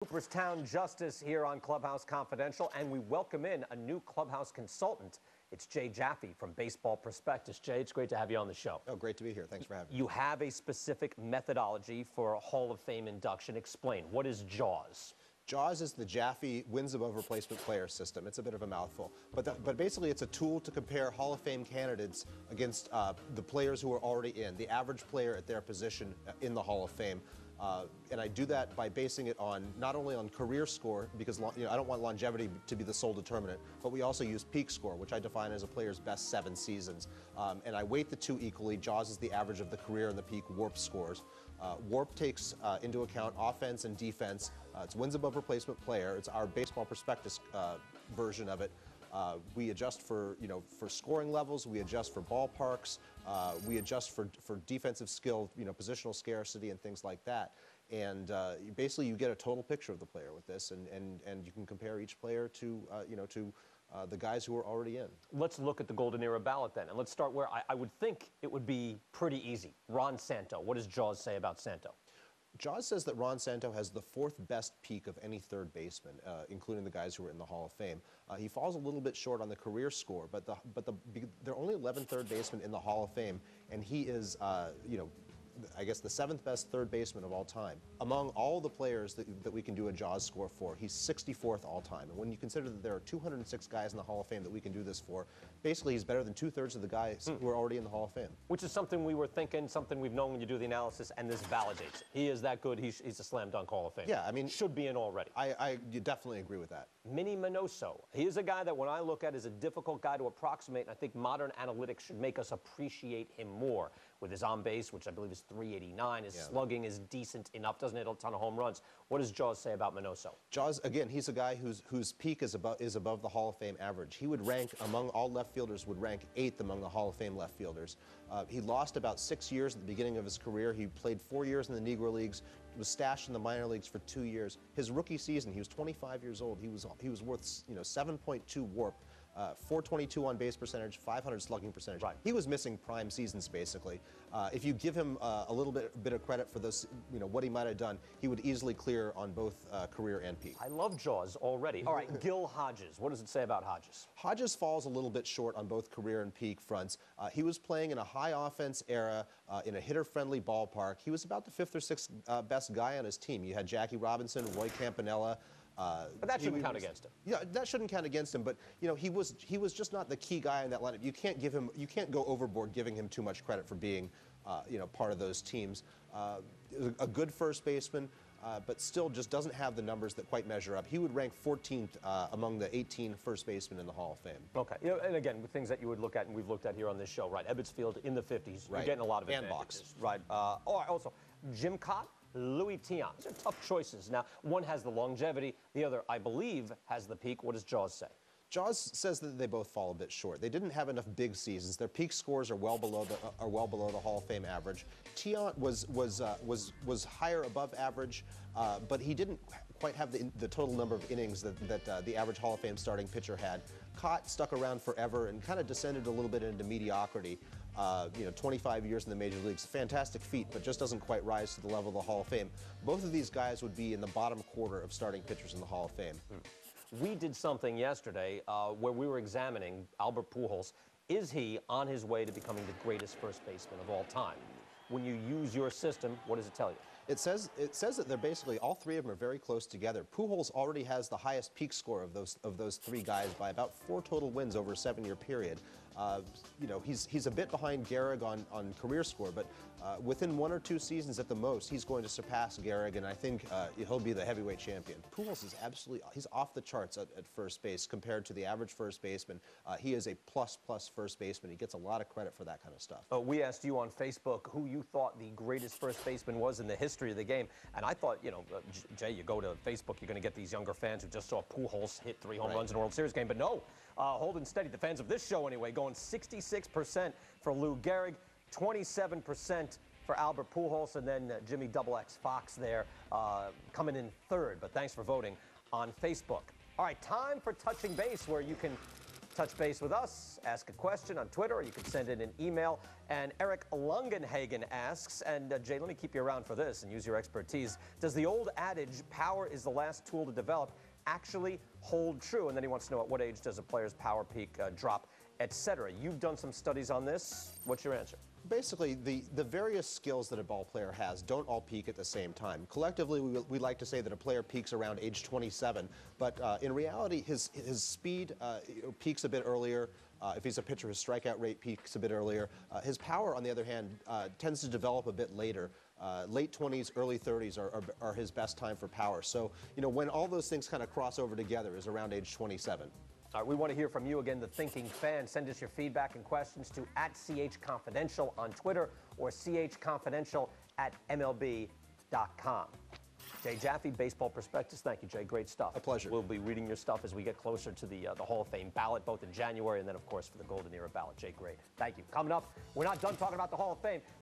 Cooperstown Justice here on Clubhouse Confidential, and we welcome in a new Clubhouse consultant. It's Jaffe from Baseball Prospectus. Jay, it's great to have you on the show. Oh, great to be here. Thanks for having me. You have a specific methodology for a Hall of Fame induction. Explain. What is JAWS? JAWS is the Jaffe wins above replacement player system. It's a bit of a mouthful, but basically it's a tool to compare Hall of Fame candidates against the players who are already in, the average player at their position in the Hall of Fame. And I do that by basing it on not only on career score, because I don't want longevity to be the sole determinant, but we also use peak score, which I define as a player's best 7 seasons. And I weight the two equally. JAWS is the average of the career and the peak WARP scores. WARP takes into account offense and defense. It's wins above replacement player. It's our Baseball Prospectus version of it. We adjust for scoring levels. We adjust for ballparks. We adjust for defensive skill, positional scarcity and things like that. And basically, you get a total picture of the player with this, and you can compare each player to the guys who are already in. Let's look at the Golden Era ballot then, and let's start where I would think it would be pretty easy. Ron Santo. What does JAWS say about Santo? JAWS says that Ron Santo has the 4th best peak of any third baseman, including the guys who are in the Hall of Fame. He falls a little bit short on the career score, but there are only 11 third basemen in the Hall of Fame, and he is, I guess the 7th best third baseman of all time. Among all the players that we can do a JAWS score for, he's 64th all time. And when you consider that there are 206 guys in the Hall of Fame that we can do this for, basically he's better than 2/3 of the guys who are already in the Hall of Fame. Which is something we were thinking, something we've known when you do the analysis, and this validates it. He is that good. He's a slam dunk Hall of Fame. Yeah, I mean, should be in already. I definitely agree with that. Minnie Minoso. He is a guy that when I look at is a difficult guy to approximate, and I think modern analytics should make us appreciate him more. With his on base, which I believe is 389, his slugging is decent enough, doesn't hit a ton of home runs. What does JAWS say about Minoso? JAWS, again, he's a guy whose peak is above the Hall of Fame average. He would rank among all left fielders, would rank 8th among the Hall of Fame left fielders. He lost about 6 years at the beginning of his career. He played 4 years in the Negro Leagues, was stashed in the minor leagues for 2 years. His rookie season, he was 25 years old. He was worth 7.2 WARP. 422 on base percentage, 500 slugging percentage. Right. He was missing prime seasons basically. If you give him a little bit of credit for this, what he might have done, he would easily clear on both career and peak. I love JAWS already. All right, Gil Hodges. What does it say about Hodges? Hodges falls a little bit short on both career and peak fronts. He was playing in a high offense era in a hitter-friendly ballpark. He was about the 5th or 6th best guy on his team. You had Jackie Robinson, Roy Campanella. But that shouldn't count against him. Yeah, that shouldn't count against him. But he was just not the key guy in that lineup. You can't go overboard giving him too much credit for being part of those teams. A good first baseman, but still just doesn't have the numbers that quite measure up. He would rank 14th among the 18 first basemen in the Hall of Fame. Okay, and again, with things that you would look at, and we've looked at here on this show, right? Ebbets Field in the 50s, right. You're getting a lot of and advantages, right? Also, Jim Cott. Louis Tiant. These are tough choices. Now, one has the longevity, the other, I believe, has the peak. What does JAWS say? JAWS says that they both fall a bit short. They didn't have enough big seasons. Their peak scores are well below the Hall of Fame average. Tiant was higher above average, but he didn't quite have the total number of innings that the average Hall of Fame starting pitcher had. Cott stuck around forever and kind of descended a little bit into mediocrity. 25 years in the major leagues, fantastic feat, but just doesn't quite rise to the level of the Hall of Fame. Both of these guys would be in the bottom quarter of starting pitchers in the Hall of Fame. We did something yesterday where we were examining Albert Pujols. Is he on his way to becoming the greatest first baseman of all time? When you use your system, what does it tell you? It says that they're basically, all three of them are very close together. Pujols already has the highest peak score of those 3 guys by about 4 total wins over a 7-year period. He's a bit behind Gehrig on career score, but within 1 or 2 seasons at the most, he's going to surpass Gehrig, and I think he'll be the heavyweight champion. Pujols is he's off the charts at first base compared to the average first baseman. He is a plus first baseman. He gets a lot of credit for that kind of stuff. We asked you on Facebook who you thought the greatest first baseman was in the history of the game, and I thought, Jay, you go to Facebook, you're going to get these younger fans who just saw Pujols hit 3 home runs in a World Series game, but no, holding steady, the fans of this show anyway, going 66% for Lou Gehrig, 27% for Albert Pujols, and then Jimmy XX Fox there coming in 3rd. But thanks for voting on Facebook. All right, time for Touching Base, where you can touch base with us, ask a question on Twitter, or you can send in an email. And Eric Lungenhagen asks, and Jay, let me keep you around for this and use your expertise. Does the old adage, power is the last tool to develop, actually hold true? And then he wants to know at what age does a player's power peak drop, etc. You've done some studies on this. What's your answer? Basically, the various skills that a ball player has don't all peak at the same time. Collectively, we like to say that a player peaks around age 27, but in reality, his speed peaks a bit earlier. If he's a pitcher, his strikeout rate peaks a bit earlier. His power, on the other hand, tends to develop a bit later. Late 20s, early 30s are his best time for power. So, when all those things kind of cross over together is around age 27. All right, we want to hear from you again, the thinking fan. Send us your feedback and questions to @CHConfidential on Twitter or CHConfidential@MLB.com. Jay Jaffe, Baseball Prospectus. Thank you, Jay. Great stuff. A pleasure. We'll be reading your stuff as we get closer to the Hall of Fame ballot, both in January and then, of course, for the Golden Era ballot. Jay, great. Thank you. Coming up, we're not done talking about the Hall of Fame.